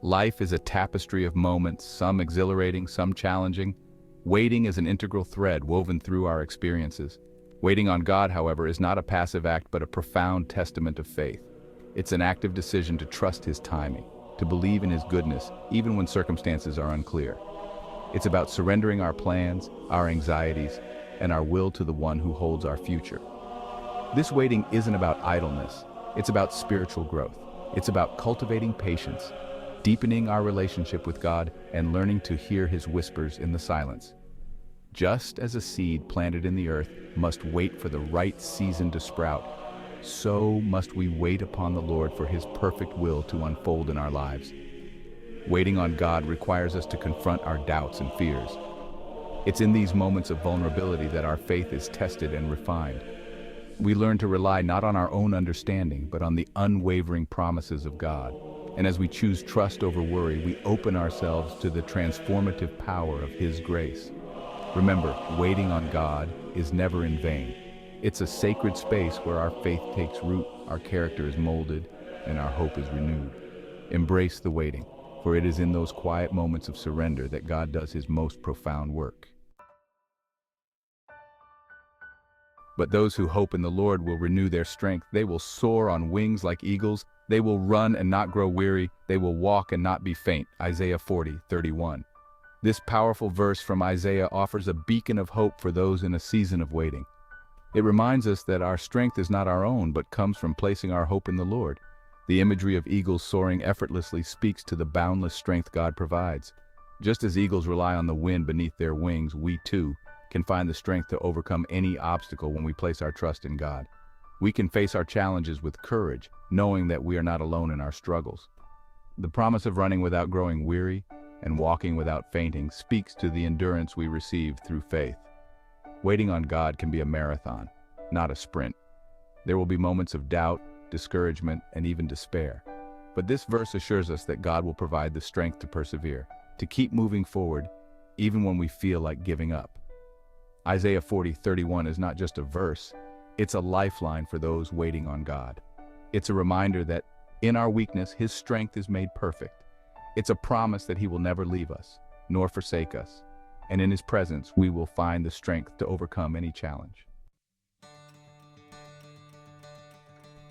Life is a tapestry of moments, some exhilarating, some challenging. Waiting is an integral thread woven through our experiences. Waiting on God, however, is not a passive act but a profound testament of faith. It's an active decision to trust His timing, to believe in His goodness, even when circumstances are unclear. It's about surrendering our plans, our anxieties, and our will to the One who holds our future. This waiting isn't about idleness, it's about spiritual growth. It's about cultivating patience, deepening our relationship with God, and learning to hear His whispers in the silence. Just as a seed planted in the earth must wait for the right season to sprout, so must we wait upon the Lord for His perfect will to unfold in our lives. Waiting on God requires us to confront our doubts and fears. It's in these moments of vulnerability that our faith is tested and refined. We learn to rely not on our own understanding, but on the unwavering promises of God. And as we choose trust over worry, we open ourselves to the transformative power of His grace. Remember, waiting on God is never in vain. It's a sacred space where our faith takes root, our character is molded, and our hope is renewed. Embrace the waiting, for it is in those quiet moments of surrender that God does His most profound work. But those who hope in the Lord will renew their strength. They will soar on wings like eagles. They will run and not grow weary. They will walk and not be faint. Isaiah 40:31. This powerful verse from Isaiah offers a beacon of hope for those in a season of waiting. It reminds us that our strength is not our own, but comes from placing our hope in the Lord. The imagery of eagles soaring effortlessly speaks to the boundless strength God provides. Just as eagles rely on the wind beneath their wings, we too can find the strength to overcome any obstacle when we place our trust in God. We can face our challenges with courage, knowing that we are not alone in our struggles. The promise of running without growing weary and walking without fainting speaks to the endurance we receive through faith. Waiting on God can be a marathon, not a sprint. There will be moments of doubt, discouragement, and even despair. But this verse assures us that God will provide the strength to persevere, to keep moving forward, even when we feel like giving up. Isaiah 40:31 is not just a verse, it's a lifeline for those waiting on God. It's a reminder that in our weakness, His strength is made perfect. It's a promise that He will never leave us, nor forsake us, and in His presence we will find the strength to overcome any challenge.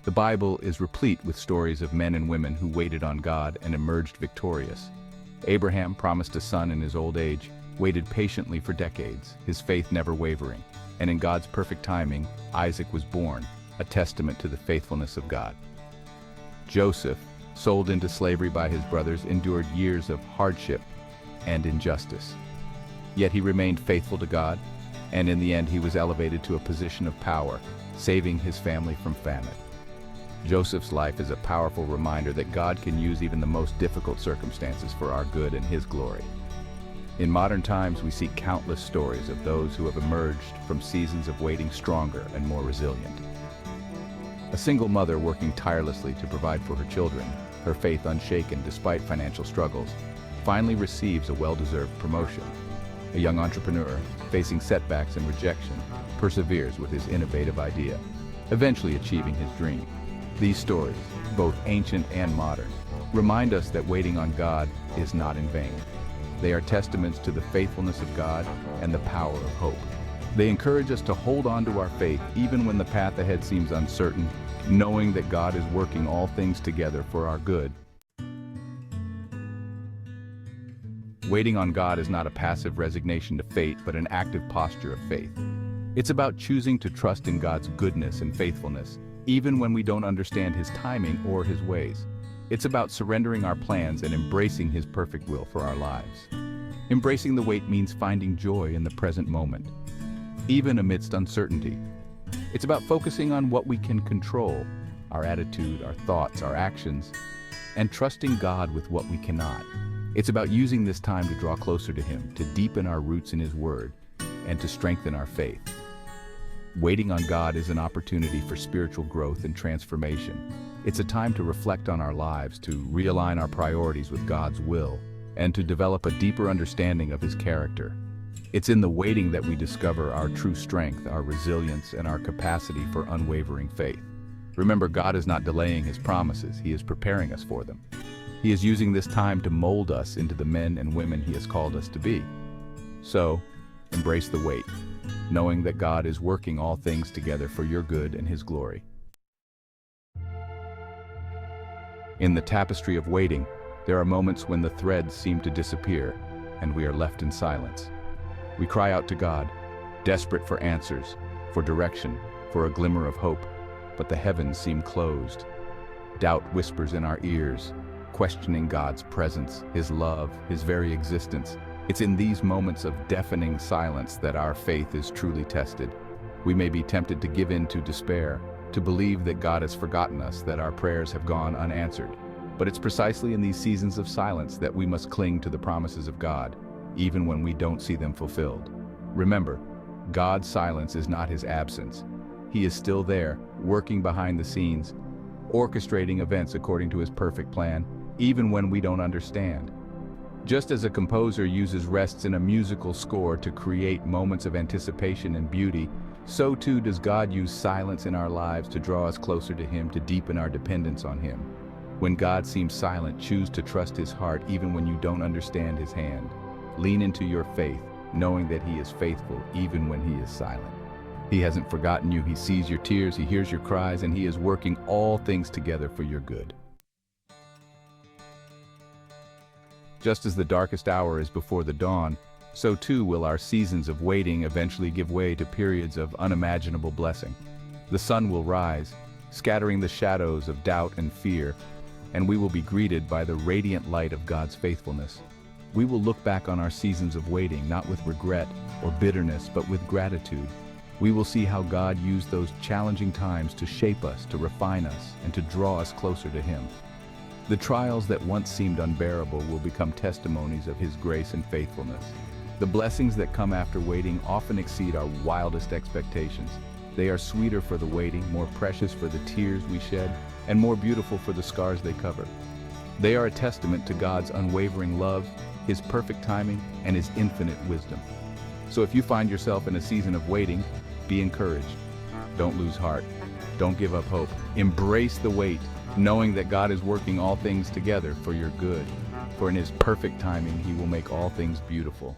The Bible is replete with stories of men and women who waited on God and emerged victorious. Abraham, promised a son in his old age, waited patiently for decades, his faith never wavering, and in God's perfect timing, Isaac was born, a testament to the faithfulness of God. Joseph, sold into slavery by his brothers, endured years of hardship and injustice. Yet he remained faithful to God, and in the end he was elevated to a position of power, saving his family from famine. Joseph's life is a powerful reminder that God can use even the most difficult circumstances for our good and His glory. In modern times, we see countless stories of those who have emerged from seasons of waiting stronger and more resilient. A single mother working tirelessly to provide for her children, her faith unshaken despite financial struggles, finally receives a well-deserved promotion. A young entrepreneur, facing setbacks and rejection, perseveres with his innovative idea, eventually achieving his dream. These stories, both ancient and modern, remind us that waiting on God is not in vain. They are testaments to the faithfulness of God and the power of hope. They encourage us to hold on to our faith even when the path ahead seems uncertain, knowing that God is working all things together for our good. Waiting on God is not a passive resignation to fate, but an active posture of faith. It's about choosing to trust in God's goodness and faithfulness, even when we don't understand His timing or His ways. It's about surrendering our plans and embracing His perfect will for our lives. Embracing the wait means finding joy in the present moment, even amidst uncertainty. It's about focusing on what we can control, our attitude, our thoughts, our actions, and trusting God with what we cannot. It's about using this time to draw closer to Him, to deepen our roots in His Word, and to strengthen our faith. Waiting on God is an opportunity for spiritual growth and transformation. It's a time to reflect on our lives, to realign our priorities with God's will, and to develop a deeper understanding of His character. It's in the waiting that we discover our true strength, our resilience, and our capacity for unwavering faith. Remember, God is not delaying His promises, He is preparing us for them. He is using this time to mold us into the men and women He has called us to be. So, embrace the wait, knowing that God is working all things together for your good and His glory. In the tapestry of waiting, there are moments when the threads seem to disappear, and we are left in silence. We cry out to God, desperate for answers, for direction, for a glimmer of hope, but the heavens seem closed. Doubt whispers in our ears, questioning God's presence, His love, His very existence. It's in these moments of deafening silence that our faith is truly tested. We may be tempted to give in to despair, to believe that God has forgotten us, that our prayers have gone unanswered. But it's precisely in these seasons of silence that we must cling to the promises of God, even when we don't see them fulfilled. Remember, God's silence is not His absence. He is still there, working behind the scenes, orchestrating events according to His perfect plan, even when we don't understand. Just as a composer uses rests in a musical score to create moments of anticipation and beauty, so too does God use silence in our lives to draw us closer to Him, to deepen our dependence on Him. When God seems silent, choose to trust His heart even when you don't understand His hand. Lean into your faith, knowing that He is faithful even when He is silent. He hasn't forgotten you. He sees your tears, He hears your cries, and He is working all things together for your good. Just as the darkest hour is before the dawn, so too will our seasons of waiting eventually give way to periods of unimaginable blessing. The sun will rise, scattering the shadows of doubt and fear, and we will be greeted by the radiant light of God's faithfulness. We will look back on our seasons of waiting not with regret or bitterness, but with gratitude. We will see how God used those challenging times to shape us, to refine us, and to draw us closer to Him. The trials that once seemed unbearable will become testimonies of His grace and faithfulness. The blessings that come after waiting often exceed our wildest expectations. They are sweeter for the waiting, more precious for the tears we shed, and more beautiful for the scars they cover. They are a testament to God's unwavering love, His perfect timing, and His infinite wisdom. So if you find yourself in a season of waiting, be encouraged. Don't lose heart. Don't give up hope. Embrace the wait, knowing that God is working all things together for your good. For in His perfect timing, He will make all things beautiful.